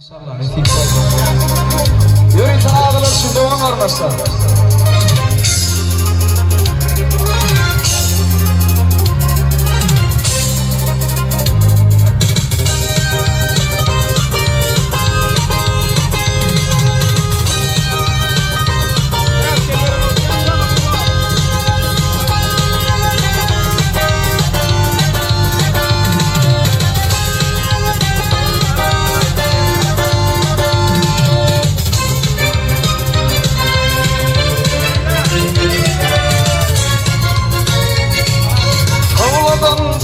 İnşallah nasip olsun. Yürü tanıdılar şimdi onu arkadaşlar.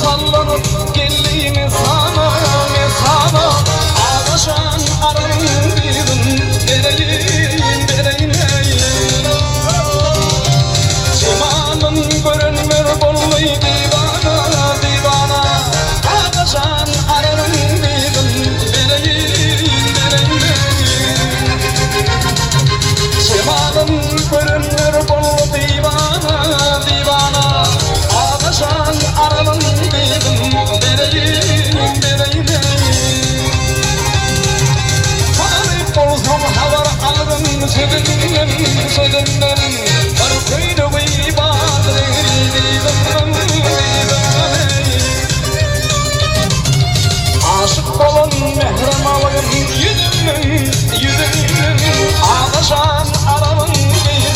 Sallanıp geldiğimi sana mesana ağlaşan aranın birin vereyim Cemalın görünmür bolluy divana ağlaşan aranın birin vereyim Cemalın görünmür bolluy divana ağlaşan aranın Sözünden var köyde gıybadır aşık olan mehrem alayım yüzümün ağlaşan aramın vereyim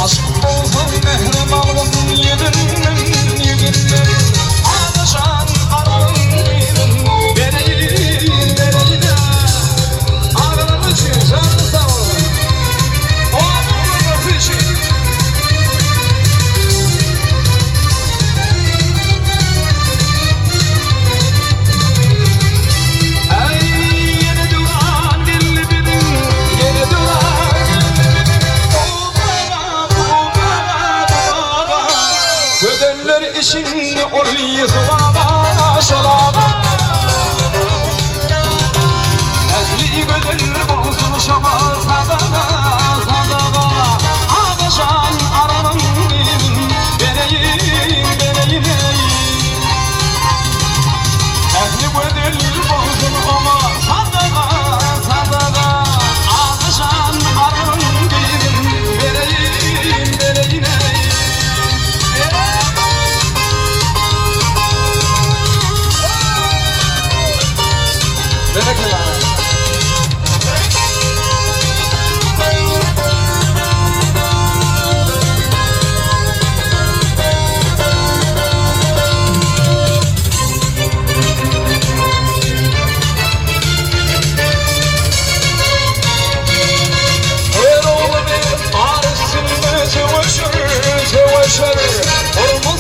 aşık olsam mehrem alayım yüzümün ağlaşan aramın İşini orayı sulama şalama Ezli gödür bozul şama sadaka ağlaşan aranın vereyim Ezli gödür bozul ama sadaka ağlaşan aranın vereyim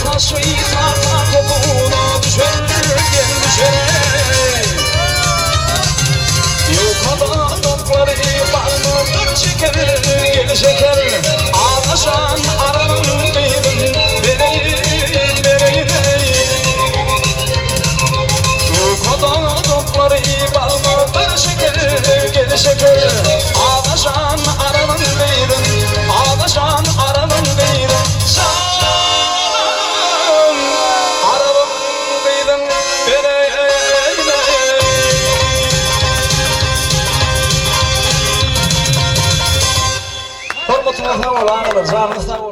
Olmazsa şeytan topuğuna düşer Yukarıda topları parmağını çeker Gel şeker ağlaşan aranın vereyim Yukarıda topları parmağını çeker Gel şeker ağlaşan aranın ağlaşan aranın Hormatınızdan olanlar, canınızdan